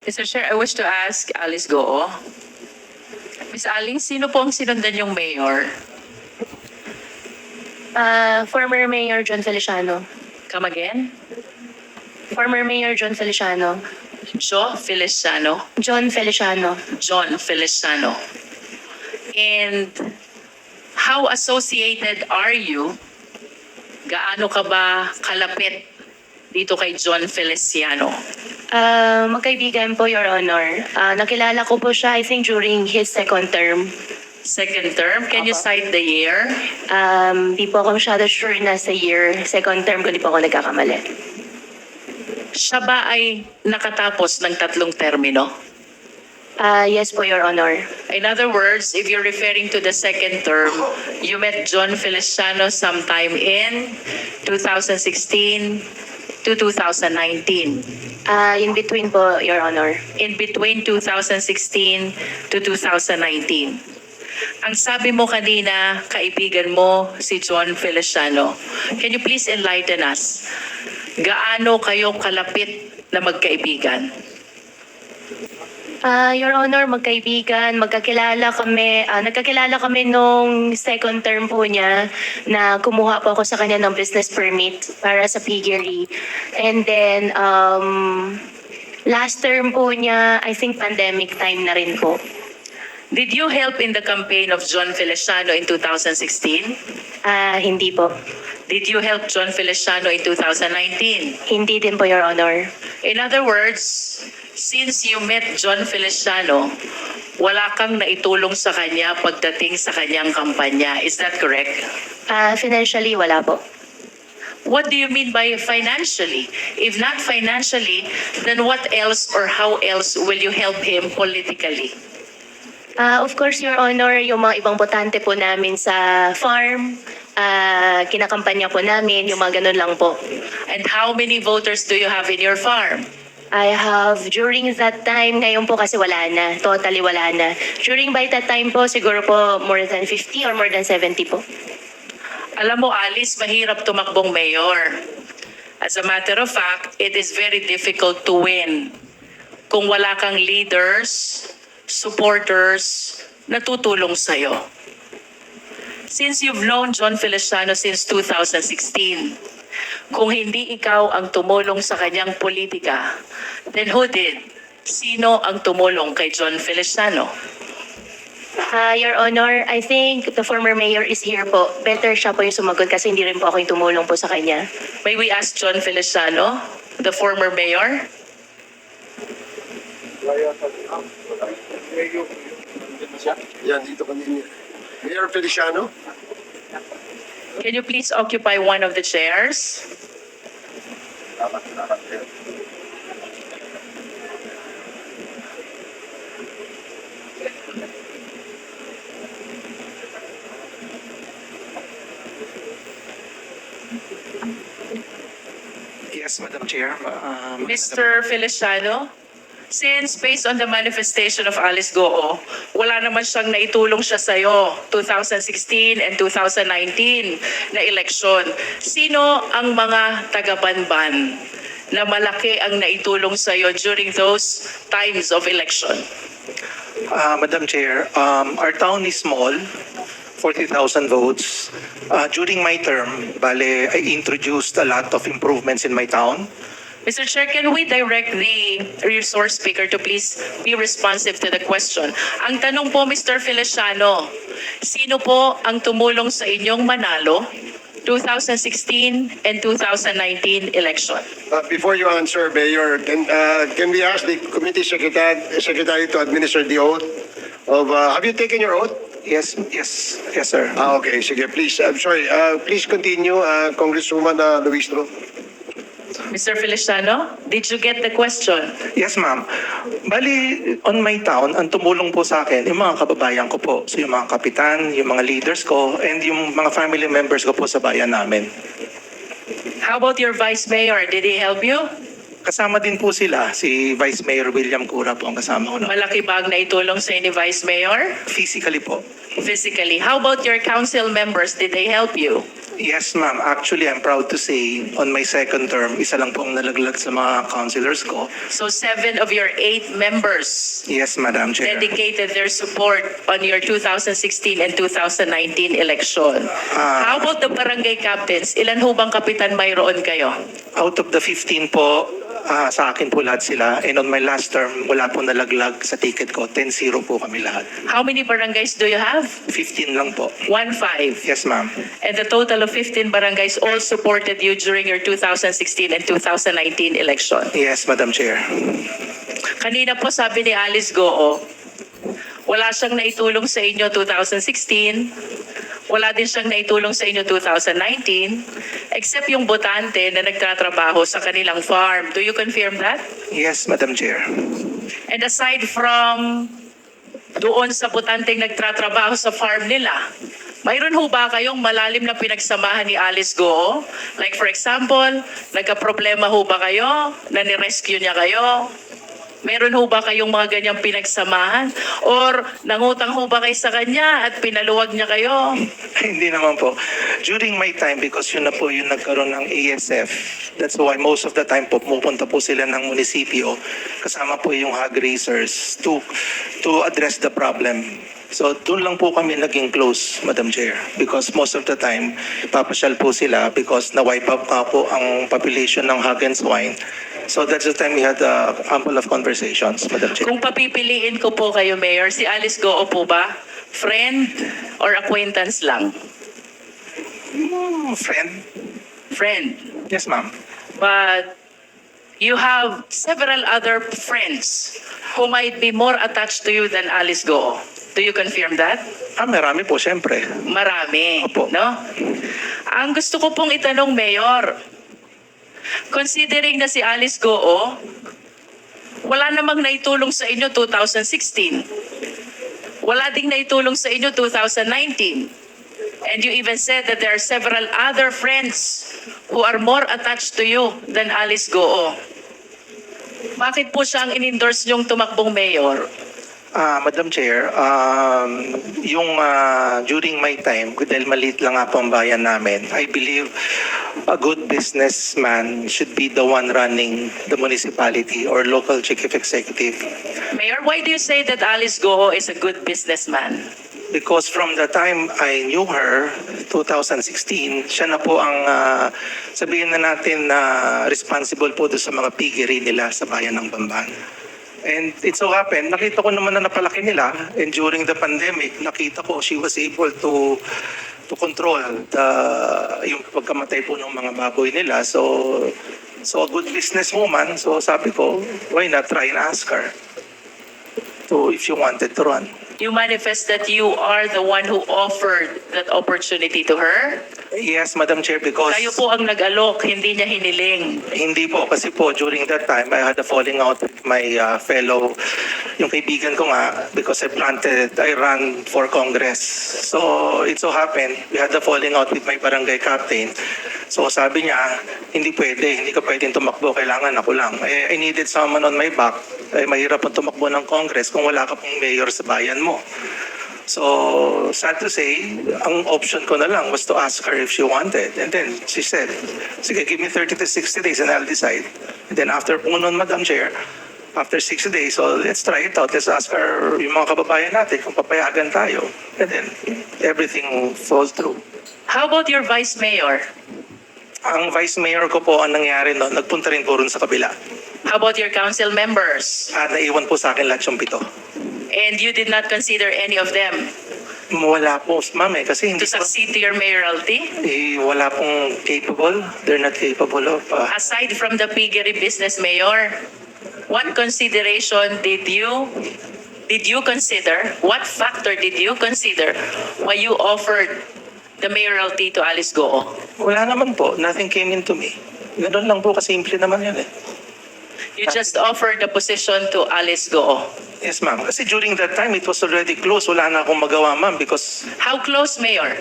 Mr. Chair, I wish to ask Alice Goo. Miss Alice, sino po ang sinundan yung mayor? Former Mayor John Feliciano. Come again? Former Mayor John Feliciano. John Feliciano. John Feliciano. John Feliciano. And how associated are you? Gaano ka ba kalapit dito kay John Feliciano? Magkaibigan po, Your Honor. Nakilala ko po siya, I think, during his second term. Second term, can you Opo. cite the year? Di po ako masyado sure na sa year. Second term ko, di po ako nagkakamali. Siya ba ay nakatapos ng 3 termino? Yes po, Your Honor. In other words, if you're referring to the second term, you met John Feliciano sometime in 2016 to 2019. In between po, Your Honor. In between 2016 to 2019. Ang sabi mo kanina, kaibigan mo si John Feliciano. Can you please enlighten us? Gaano kayo kalapit na magkaibigan? Your Honor, magkaibigan, nagkakilala kami nung second term po niya na kumuha po ako sa kanya ng business permit para sa piggery. And then, last term po niya, I think pandemic time na rin po. Did you help in the campaign of John Feliciano in 2016? Hindi po. Did you help John Feliciano in 2019? Hindi din po, Your Honor. In other words, since you met John Feliciano, wala kang naitulong sa kanya pagdating sa kanyang kampanya. Is that correct? Financially, wala po. What do you mean by financially? If not financially, then what else or how else will you help him politically? Of course, Your Honor, yung mga ibang botante po namin sa farm, kinakampanya po namin, yung mga ganun lang po. And how many voters do you have in your farm? I have, during that time, ngayon po kasi wala na, totally wala na. During by that time po, siguro po more than 50 or more than 70 po. Alam mo, Alice, mahirap tumakbong mayor. As a matter of fact, it is very difficult to win kung wala kang leaders, supporters na tutulong sa'yo. Since you've known John Feliciano since 2016, kung hindi ikaw ang tumulong sa kanyang politika, then who did? Sino ang tumulong kay John Feliciano? Your Honor, I think the former mayor is here po. Better siya po yung sumagot kasi hindi rin po ako yung tumulong po sa kanya. May we ask John Feliciano, the former mayor? Yan, dito kanina. Mayor Feliciano? Can you please occupy one of the chairs? Yes, Madam Chair. Mr. Feliciano, since based on the manifestation of Alice Goo, wala naman siyang naitulong siya sa'yo 2016 and 2019 na eleksyon. Sino ang mga taga-Banban na malaki ang naitulong sa'yo during those times of election? Madam Chair, our town is small, 40,000 votes. During my term, bale, I introduced a lot of improvements in my town. Mr. Chair, can we direct the resource speaker to please be responsive to the question? Ang tanong po, Mr. Feliciano, sino po ang tumulong sa inyong manalo 2016 and 2019 election? Before you answer, Mayor, can we ask the committee secretary to administer the oath of, have you taken your oath? Yes, sir. Okay, sige, please. I'm sorry. Please continue, Congresswoman Luistro. Mr. Feliciano, did you get the question? Yes, ma'am. Bali, on my town, ang tumulong po sa akin, yung mga kababayan ko po. So yung mga kapitan, yung mga leaders ko, and yung mga family members ko po sa bayan namin. How about your vice mayor? Did he help you? Kasama din po sila, si Vice Mayor William Cura po ang kasama ko. No? Malaki ba ang naitulong sa ni Vice Mayor? Physically po. Physically. How about your council members? Did they help you? Yes, ma'am. Actually, I'm proud to say, on my second term, isa lang po ang nalaglag sa mga councilors ko. So 7 of your 8 members Yes, Madam Chair. dedicated their support on your 2016 and 2019 election. How about the barangay captains? Ilan ho bang kapitan mayroon kayo? Out of the 15 po, sa akin po lahat sila. And on my last term, wala po nalaglag sa ticket ko. 10-0 po kami lahat. How many barangays do you have? 15 lang po. 1-5. Yes, ma'am. And the total of 15 barangays all supported you during your 2016 and 2019 election. Yes, Madam Chair. Kanina po sabi ni Alice Goo, wala siyang naitulong sa inyo 2016, wala din siyang naitulong sa inyo 2019, except yung botante na nagtatrabaho sa kanilang farm. Do you confirm that? Yes, Madam Chair. And aside from doon sa botanteng nagtatrabaho sa farm nila, mayroon ho ba kayong malalim na pinagsamahan ni Alice Goo? Like for example, nagka-problema ho ba kayo? Na ni-rescue niya kayo? Meron ho ba kayong mga ganyang pinagsamahan? Or nangutang ho ba kayo sa kanya at pinaluwag niya kayo? Hindi naman po. During my time, because yun na po yung nagkaroon ng ASF, that's why most of the time po, pupunta po sila ng munisipyo, kasama po yung hog raisers to address the problem. So doon lang po kami naging close, Madam Chair, because most of the time, papasyal po sila because na-wipe out nga po ang population ng hog and swine. So that's the time we had ample of conversations, Madam Chair. Kung papipiliin ko po kayo, Mayor, si Alice Goo po ba? Friend or acquaintance lang? Friend? Friend. Yes, ma'am. But you have several other friends who might be more attached to you than Alice Goo. Do you confirm that? Marami po, syempre. Marami, Opo. no? Ang gusto ko pong itanong, Mayor, considering na si Alice Goo, wala namang naitulong sa inyo 2016. Wala ding naitulong sa inyo 2019. And you even said that there are several other friends who are more attached to you than Alice Goo. Bakit po siya ang in-endorse niyong tumakbong mayor? Madam Chair, during my time, dahil maliit lang nga po ang bayan namin, I believe a good businessman should be the one running the municipality or local chief executive. Mayor, why do you say that Alice Goo is a good businessman? Because from the time I knew her, 2016, siya na po ang sabihin na natin na responsible po doon sa mga piggery nila sa bayan ng Bamban. And it so happened, nakita ko naman na napalaki nila, and during the pandemic, nakita ko she was able to control yung pagkamatay po ng mga baboy nila. So a good businesswoman, so sabi ko, why not try and ask her if she wanted to run. You manifest that you are the one who offered that opportunity to her? Yes, Madam Chair, because Kayo po ang nag-alok, hindi niya hiniling. hindi po, kasi po during that time, I had a falling out with my fellow, yung kaibigan ko nga, because I ran for Congress. So it so happened, we had a falling out with my barangay captain. So sabi niya, hindi ka pwedeng tumakbo, kailangan ako lang. I needed someone on my back. Mahirap ang tumakbo ng Congress kung wala ka pong mayor sa bayan mo. So, sad to say, ang option ko na lang was to ask her if she wanted. And then she said, sige, give me 30 to 60 days and I'll decide. And then after po nun, Madam Chair, after 60 days, so let's try it out. Let's ask her, yung mga kababayan natin, kung papayagan tayo. And then everything falls through. How about your vice mayor? Ang vice mayor ko po, ang nangyari noon, nagpunta rin po rin sa kabila. How about your council members? At naiwan po sa akin lahat yung 7. And you did not consider any of them Wala po, ma'am kasi hindi to succeed to your mayoralty? wala pong capable. They're not capable of... Aside from the piggery business mayor, what consideration did you consider? What factor did you consider why you offered the mayoralty to Alice Goo? Wala naman po. Nothing came into me. Ganun lang po, kasimple naman yan eh. You just offered the position to Alice Goo. Yes, ma'am. Kasi during that time, it was already closed. Wala na akong magawa, ma'am, because How close, Mayor?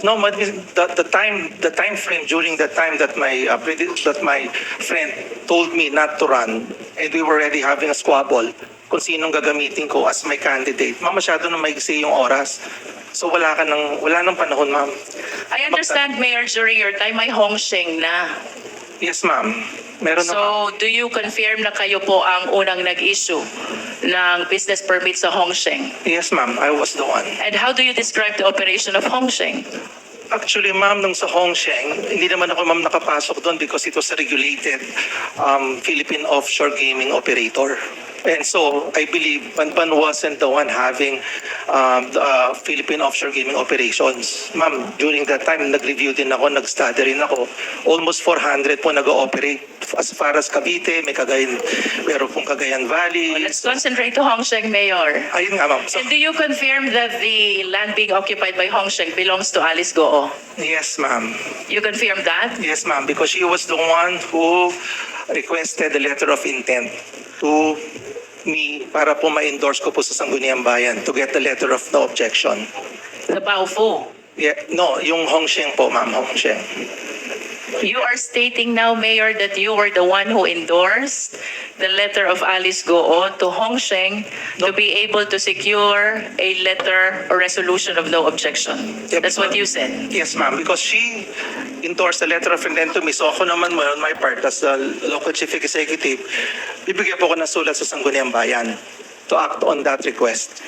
No, but the time frame during the time that my friend told me not to run, and we were already having a squabble kung sinong gagamitin ko as my candidate. Ma'am, masyado na maigsi yung oras. So wala nang panahon, ma'am. I understand, Mayor, during your time ay Hongsheng na. Yes, ma'am. Meron na, ma'am. So, do you confirm na kayo po ang unang nag-issue ng business permit sa Hongsheng? Yes, ma'am. I was the one. And how do you describe the operation of Hongsheng? Actually, ma'am, nung sa Hongsheng, hindi naman ako, ma'am, nakapasok doon because it was a regulated Philippine offshore gaming operator. And so, I believe Banban wasn't the one having the Philippine offshore gaming operations. Ma'am, during that time, nag-review din ako, nag-study rin ako. Almost 400 po nag-ooperate. As far as Cavite, meron pong Cagayan Valley. Let's concentrate to Hongsheng, Mayor. Ayun nga, ma'am. So, And do you confirm that the land being occupied by Hongsheng belongs to Alice Goo? yes, ma'am. You confirm that? Yes, ma'am, because she was the one who requested the letter of intent to me para po ma-endorse ko po sa Sangguniang Bayan to get the letter of no objection. The Baofu. Yeah, no, yung Hongsheng po, ma'am, Hongsheng. You are stating now, Mayor, that you were the one who endorsed the letter of Alice Goo to Hongsheng to be able to secure a letter or resolution of no objection. Yep. That's what you said. Yes, ma'am, because she endorsed the letter of intent to me. So ako naman on my part as the local chief executive, bibigyan po ko ng sulat sa Sangguniang Bayan to act on that request.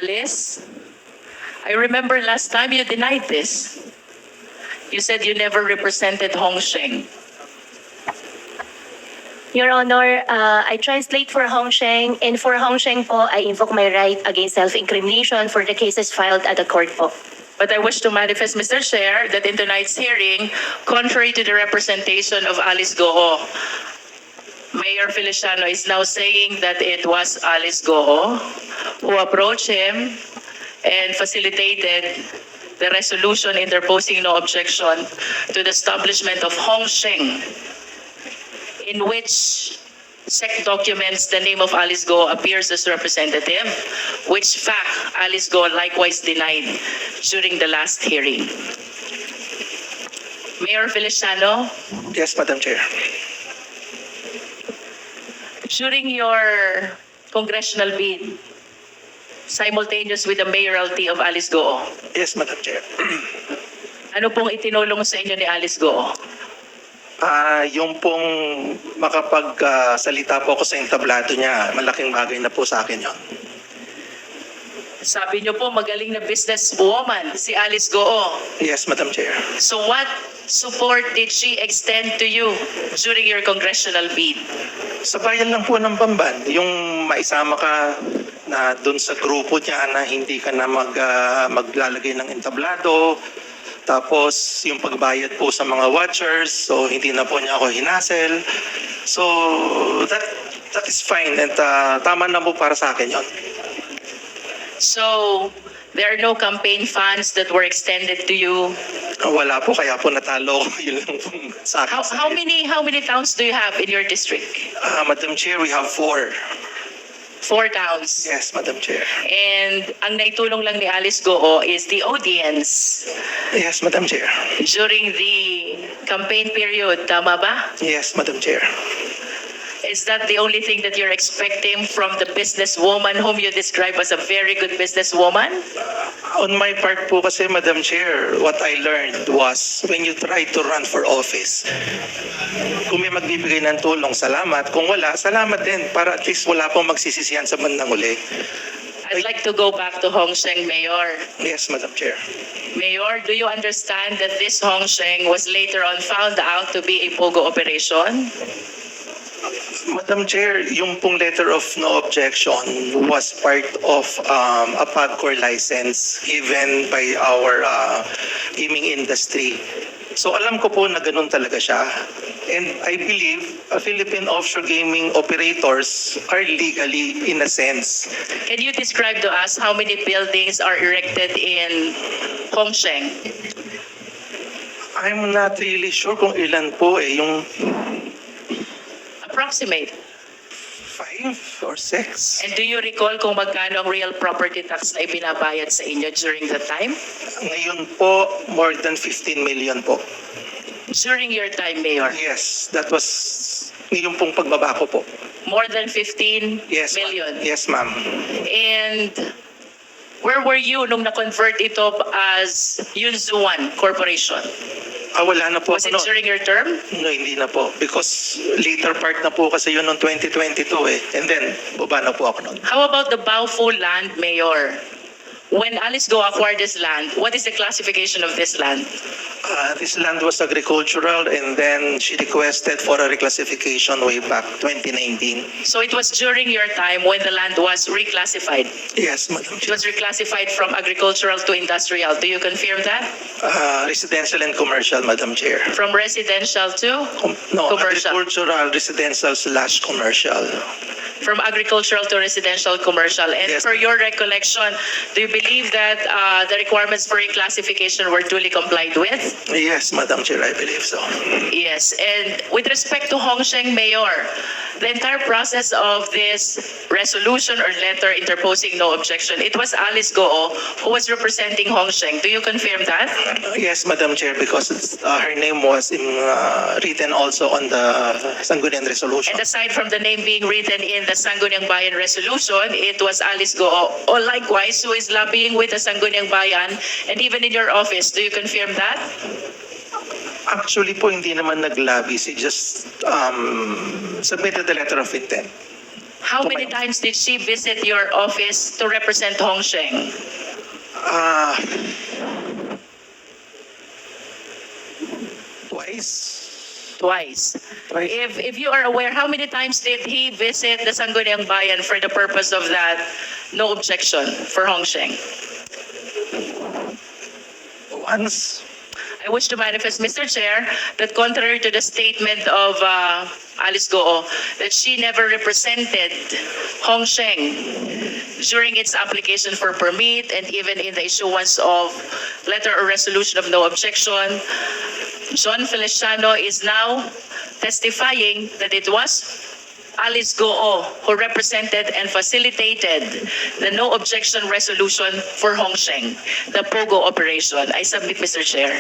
Alice, I remember last time you denied this. You said you never represented Hongsheng. Your Honor, I translate for Hongsheng, and for Hongsheng po, I invoke my right against self-incrimination for the cases filed at the court po. But I wish to manifest, Mr. Chair, that in tonight's hearing, contrary to the representation of Alice Goo, Mayor Feliciano is now saying that it was Alice Goo who approached him and facilitated the resolution interposing no objection to the establishment of Hongsheng, in which SEC documents the name of Alice Goo appears as representative, which fact Alice Goo likewise denied during the last hearing. Mayor Feliciano, Yes, Madam Chair. during your congressional bid, simultaneous with the mayoralty of Alice Goo, Yes, Madam Chair. ano pong itinulong sa inyo ni Alice Goo? Yung pong makapagsalita po ako sa entablado niya, malaking bagay na po sa akin yon. Sabi niyo po magaling na businesswoman si Alice Goo. Yes, Madam Chair. So what support did she extend to you during your congressional bid? Sa bayan lang po ng Bamban, yung maisama ka na doon sa grupo niya na hindi ka na maglalagay ng entablado. Tapos yung pagbayad po sa mga watchers, so hindi na po niya ako hinasel. So that is fine and tama na po para sa akin yon. So there are no campaign funds that were extended to you. Wala po, kaya po natalo ko. Yun lang po sa akin. How many towns do you have in your district? Madam Chair, we have 4. 4 towns. Yes, Madam Chair. And ang naitulong lang ni Alice Goo is the audience Yes, Madam Chair. during the campaign period. Tama ba? Yes, Madam Chair. Is that the only thing that you're expecting from the businesswoman whom you describe as a very good businesswoman? On my part po kasi, Madam Chair, what I learned was when you try to run for office, kung may magbibigay ng tulong, salamat. Kung wala, salamat din para at least wala pong magsisisihan sa bandang uli. I'd like to go back to Hongsheng, Mayor. Yes, Madam Chair. Mayor, do you understand that this Hongsheng was later on found out to be a POGO operation? Madam Chair, yung pong letter of no objection was part of a PAGCOR license given by our gaming industry. So alam ko po na ganun talaga siya. And I believe Philippine offshore gaming operators are legally in a sense. Can you describe to us how many buildings are erected in Hongsheng? I'm not really sure kung ilan po yung Approximate. 5 5 or 6. And do you recall kung magkano ang real property tax na ibinabayad sa inyo during that time? Ngayon po, more than 15 million po. During your time, Mayor? Yes, that was yung pong pagbaba ko po. More than 15 Yes, million? yes, ma'am. And where were you nung na-convert ito as Yunzuan Corporation? Wala na po Was ako it noon. during your term? No, hindi na po. Because later part na po kasi yun noong 2022 eh. And then, baba na po ako noon. How about the Baofu land, Mayor? When Alice Go acquired this land, what is the classification of this land? This land was agricultural and then she requested for a reclassification way back 2019. So it was during your time when the land was reclassified. Yes, Madam It Chair. was reclassified from agricultural to industrial. Do you confirm that? Residential and commercial, Madam Chair. From residential to? No, Commercial. agricultural, residential / commercial. From agricultural to residential commercial. And Yes, for ma'am. your recollection, do you believe that the requirements for reclassification were duly complied with? Yes, Madam Chair, I believe so. Yes. And with respect to Hongsheng Mayor, the entire process of this resolution or letter interposing no objection, it was Alice Goo who was representing Hongsheng. Do you confirm that? Yes, Madam Chair, because her name was written also on the Sangguniang resolution. And aside from the name being written in the Sangguniang Bayan resolution, it was Alice Goo, or likewise, who is lobbying with the Sangguniang Bayan, and even in your office. Do you confirm that? Actually po, hindi naman nag-lobby. She just submitted the letter of intent. How many times did she visit your office to represent Hongsheng? Uh, Twice. Twice. If you are aware, how many times did he visit the Sangguniang Bayan for the purpose of that no objection for Hongsheng? Once. I wish to manifest, Mr. Chair, that contrary to the statement of Alice Goo, that she never represented Hongsheng during its application for permit and even in the issuance of letter or resolution of no objection. John Feliciano is now testifying that it was Alice Goo who represented and facilitated the no objection resolution for Hongsheng, the POGO operation. I submit, Mr. Chair.